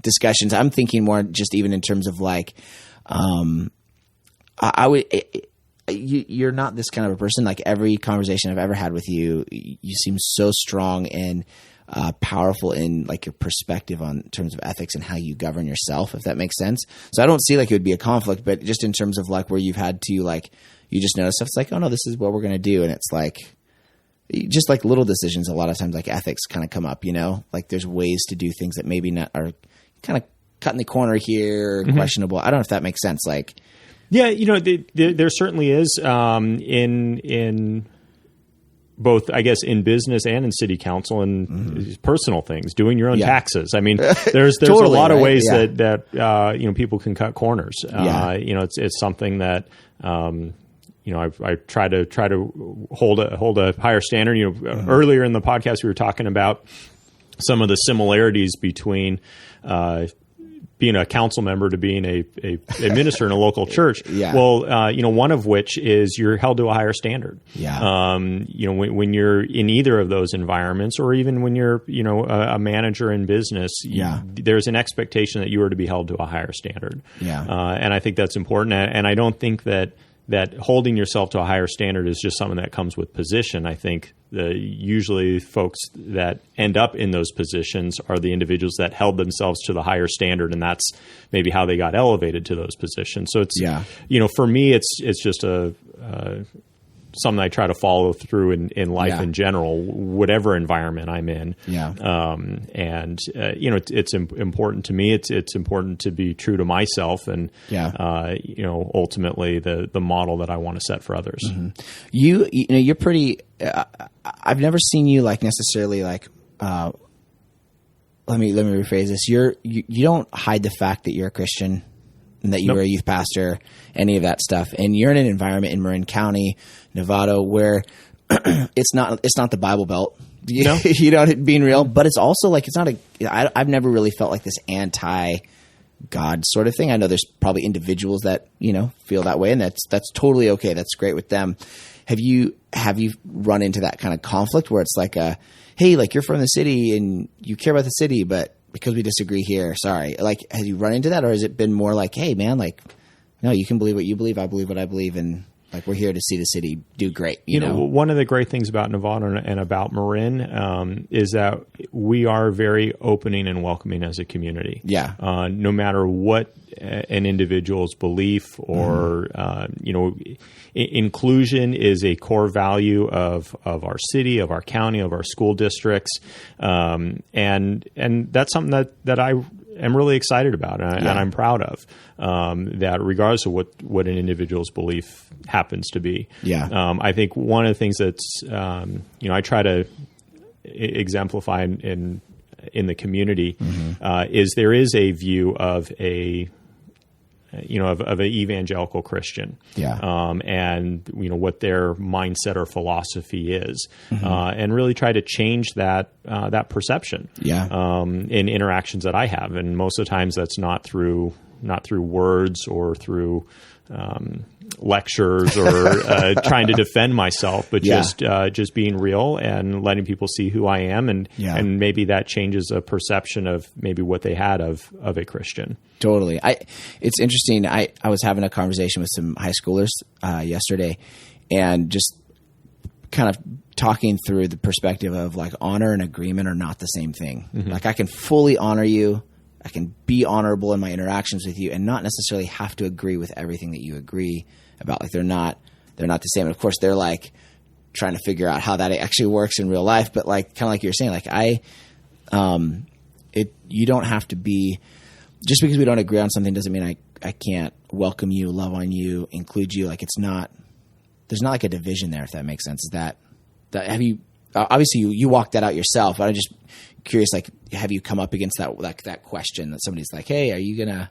S1: discussions. I'm thinking more just even in terms of like you're not this kind of a person. Like every conversation I've ever had with you, you seem so strong and powerful in like your perspective on in terms of ethics and how you govern yourself, if that makes sense. So I don't see like it would be a conflict, but just in terms of like where you've had to like, you just notice stuff. It's like, oh no, this is what we're going to do. And it's like, just like little decisions, a lot of times like ethics kind of come up, like there's ways to do things that maybe not are kind of cutting the corner here, questionable. I don't know if that makes sense. Like,
S2: yeah, there certainly is in both, I guess, in business and in city council and personal things, doing your own taxes. I mean, there's totally, a lot of ways that people can cut corners. It's something that I try to hold a higher standard. Earlier in the podcast, we were talking about some of the similarities between being a council member to being a minister in a local church. Yeah. Well, one of which is you're held to a higher standard. Yeah. When you're in either of those environments, or even when you're, a manager in business, there's an expectation that you are to be held to a higher standard. Yeah. And I think that's important. And I don't think that holding yourself to a higher standard is just something that comes with position. I think usually folks that end up in those positions are the individuals that held themselves to the higher standard, and that's maybe how they got elevated to those positions. So it's, for me, it's just something I try to follow through in life in general, whatever environment I'm in. Yeah. It's important to me. It's important to be true to myself and, ultimately the model that I want to set for others. Mm-hmm.
S1: You're pretty, I've never seen you like necessarily like, let me rephrase this. You don't hide the fact that you're a Christian and that you were a youth pastor, any of that stuff. And you're in an environment in Marin County, Novato, where it's not the Bible Belt, being real, but it's also like, I've never really felt like this anti-God sort of thing. I know there's probably individuals that, feel that way, and that's totally okay. That's great with them. Have you run into that kind of conflict where it's like hey, like you're from the city and you care about the city, but because we disagree here, sorry. Like, have you run into that, or has it been more like, hey, man, like, no, you can believe what you believe, I believe what I believe, and like we're here to see the city do great. You know,
S2: one of the great things about Novato and about Marin is that we are very opening and welcoming as a community. Yeah. No matter what an individual's belief or inclusion is a core value of our city, of our county, of our school districts, and that's something that I am really excited about and I'm proud of. That regardless of what an individual's belief happens to be. Yeah. I think one of the things that's I try to exemplify in the community is there is a view of an evangelical Christian, and what their mindset or philosophy is, and really try to change that perception, in interactions that I have, and most of the times that's not through words or through lectures or trying to defend myself, but just being real and letting people see who I am, and maybe that changes a perception of maybe what they had of a Christian.
S1: Totally. It's interesting. I was having a conversation with some high schoolers yesterday, and just kind of talking through the perspective of like honor and agreement are not the same thing. Like I can fully honor you. I can be honorable in my interactions with you and not necessarily have to agree with everything that you agree about. Like they're not the same. And of course they're like trying to figure out how that actually works in real life. But like, kind of like you're saying, like you don't have to be, just because we don't agree on something doesn't mean I can't welcome you, love on you, include you. Like there's not like a division there, if that makes sense. Is that have you, obviously you walked that out yourself, but I'm just curious, like, have you come up against that question that somebody's like, hey, are you going to?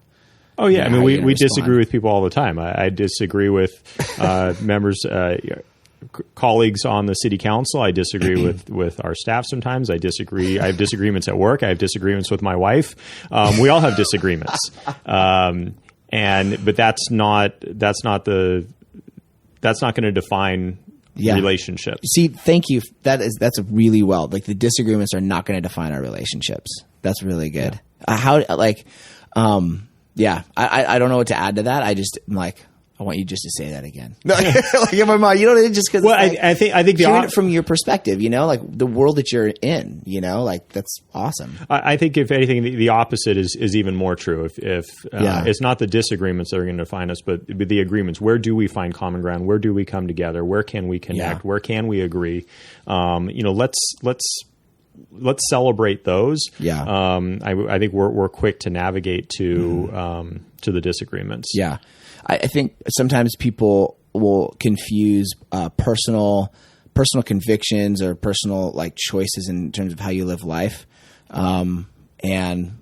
S2: Oh yeah. I mean, we disagree with people all the time. I disagree with members, colleagues on the city council. I disagree with our staff sometimes. I have disagreements at work. I have disagreements with my wife. We all have disagreements. But that's not going to define relationships. See, thank you.
S1: That's really well. Like the disagreements are not going to define our relationships. That's really good. Yeah. I don't know what to add to that. I'm like, I want you just to say that again. No, like in my mind, you know, just because. Well, I think hearing it from your perspective, you know, like the world that you're in, you know, like that's awesome.
S2: I think if anything, the opposite is even more true. If it's not the disagreements that are going to define us, but the agreements. Where do we find common ground? Where do we come together? Where can we connect? Where can we agree? Let's celebrate those. Yeah. I think we're quick to navigate to the disagreements.
S1: Yeah. I think sometimes people will confuse personal convictions or personal like choices in terms of how you live life, and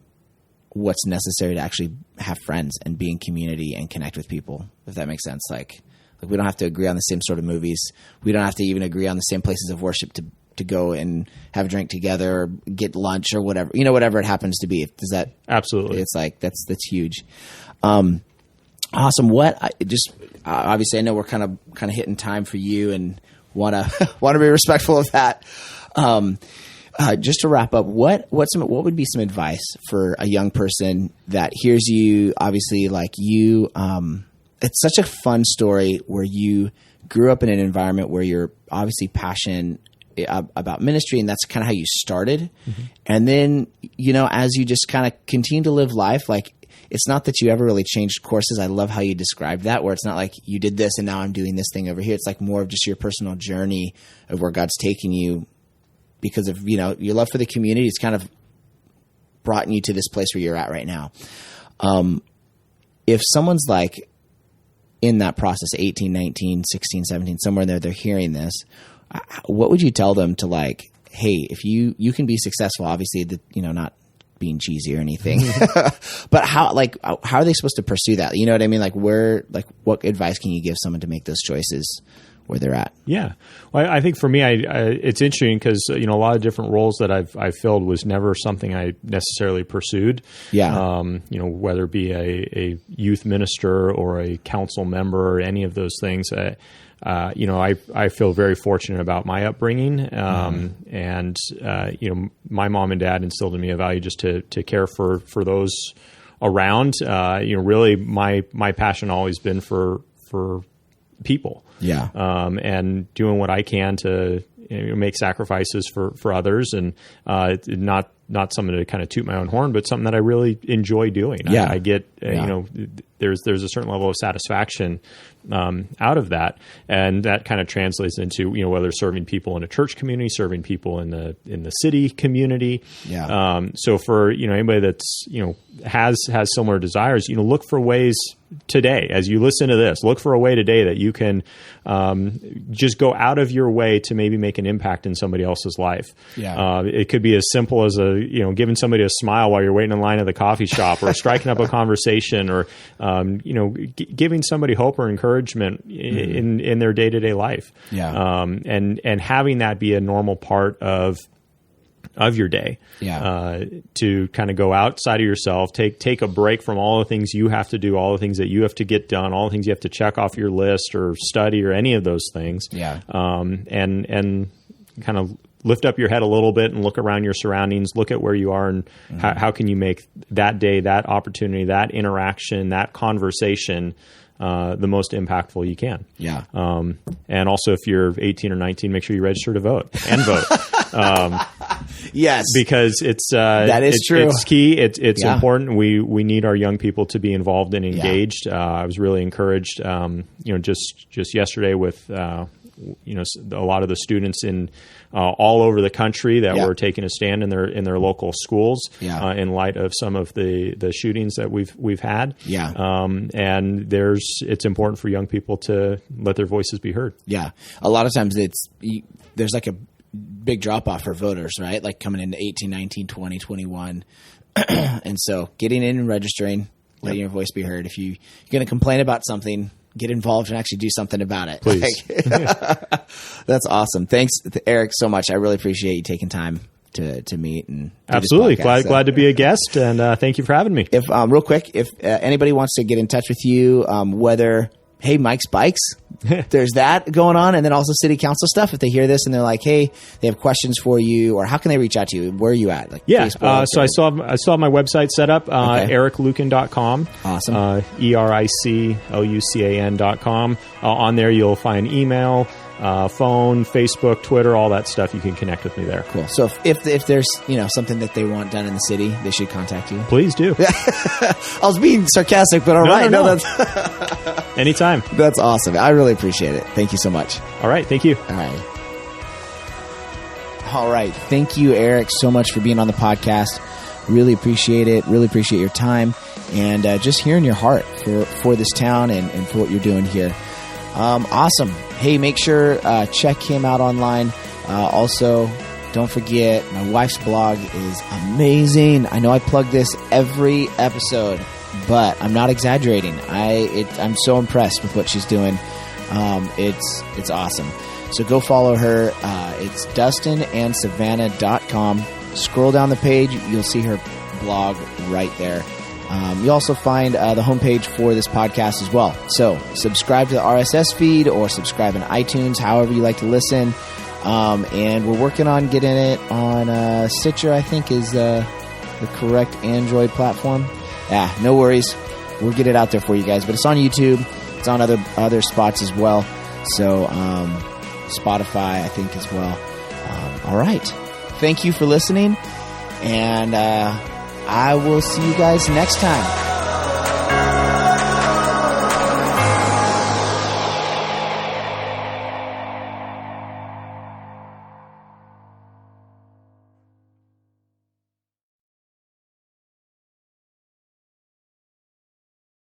S1: what's necessary to actually have friends and be in community and connect with people. If that makes sense, like we don't have to agree on the same sort of movies. We don't have to even agree on the same places of worship to go and have a drink together or get lunch or whatever, you know, whatever it happens to be. Does that
S2: absolutely?
S1: It's like that's huge. Awesome. Obviously I know we're kind of hitting time for you and want to be respectful of that. Just to wrap up, what would be some advice for a young person that hears you, obviously like you, it's such a fun story where you grew up in an environment where you're obviously passionate about ministry and that's kind of how you started. Mm-hmm. And then, you know, as you just kind of continue to live life, like, it's not that you ever really changed courses. I love how you described that, where it's not like you did this and now I'm doing this thing over here. It's like more of just your personal journey of where God's taking you because of, you know, your love for the community. It's kind of brought you to this place where you're at right now. If someone's like in that process, 18, 19, 16, 17, somewhere in there, they're hearing this, what would you tell them to like, hey, if you can be successful, obviously, not being cheesy or anything, but how are they supposed to pursue that? You know what I mean? Like what advice can you give someone to make those choices where they're at?
S2: Yeah. Well, I think for me, it's interesting because, you know, a lot of different roles that I've filled was never something I necessarily pursued. Yeah. You know, whether it be a youth minister or a council member or any of those things, you know, I feel very fortunate about my upbringing. And, you know, my mom and dad instilled in me a value just to care for those around. You know, really my passion always been for people. Yeah. And doing what I can to, you know, make sacrifices for others and, not something to kind of toot my own horn, but something that I really enjoy doing. Yeah. I get, you know, there's a certain level of satisfaction out of that, and that kind of translates into, you know, whether serving people in a church community, serving people in the city community. Yeah. So for, you know, anybody that's, you know, has similar desires, you know, look for ways today as you listen to this. Look for a way today that you can just go out of your way to maybe make an impact in somebody else's life. Yeah. It could be as simple as giving somebody a smile while you're waiting in line at the coffee shop, or striking up a conversation, or you know, giving somebody hope or encouragement in their day-to-day life. Yeah. And having that be a normal part of your day. Yeah. To kind of go outside of yourself, take a break from all the things you have to do, all the things that you have to get done, all the things you have to check off your list or study or any of those things. Yeah. And kind of lift up your head a little bit and look around your surroundings, look at where you are, and how can you make that day, that opportunity, that interaction, that conversation the most impactful you can.
S1: Yeah.
S2: And also, if you're 18 or 19, make sure you register to vote and vote.
S1: Yes,
S2: because it's
S1: true.
S2: It's key. It's important. We need our young people to be involved and engaged. I was really encouraged. Just yesterday with a lot of the students in all over the country that were taking a stand in their local schools in light of some of the shootings that we've had.
S1: Yeah.
S2: And it's important for young people to let their voices be heard.
S1: Yeah. A lot of times there's like a big drop off for voters, right? Like coming into 18, 19, 20, 21. And so getting in and registering, letting your voice be heard. If you're going to complain about something, get involved and actually do something about it.
S2: Please.
S1: That's awesome. Thanks, Eric, so much. I really appreciate you taking time to meet and
S2: absolutely glad to be a guest, and thank you for having me.
S1: If real quick, if anybody wants to get in touch with you, whether Mike's Bikes, there's that going on, and then also city council stuff. If they hear this and they're like, hey, they have questions for you, or how can they reach out to you? Where are you at? Like Facebook,
S2: so I still have my website set up, ericlucan.com.
S1: Awesome.
S2: ERICLUCAN.com. On there you'll find email, phone, Facebook, Twitter, all that stuff. You can connect with me there.
S1: Cool. So if there's something that they want done in the city, they should contact you.
S2: Please do.
S1: I was being sarcastic, but all right.
S2: No.
S1: That's
S2: anytime.
S1: That's awesome. I really appreciate it. Thank you so much.
S2: All right. Thank you.
S1: All right. Thank you, Eric, so much for being on the podcast. Really appreciate it. Really appreciate your time and just hearing your heart for this town and for what you're doing here. Awesome. Hey, make sure check him out online. Also, don't forget, my wife's blog is amazing. I know I plug this every episode, but I'm not exaggerating. I'm so impressed with what she's doing. It's awesome. So go follow her. It's DustinandSavannah.com. Scroll down the page. You'll see her blog right there. You'll also find the homepage for this podcast as well. So subscribe to the RSS feed or subscribe on iTunes, however you like to listen. And we're working on getting it on Stitcher, I think is the correct Android platform. No worries. We'll get it out there for you guys. But it's on YouTube. It's on other spots as well. So Spotify, I think, as well. All right. Thank you for listening. And I will see you guys next time.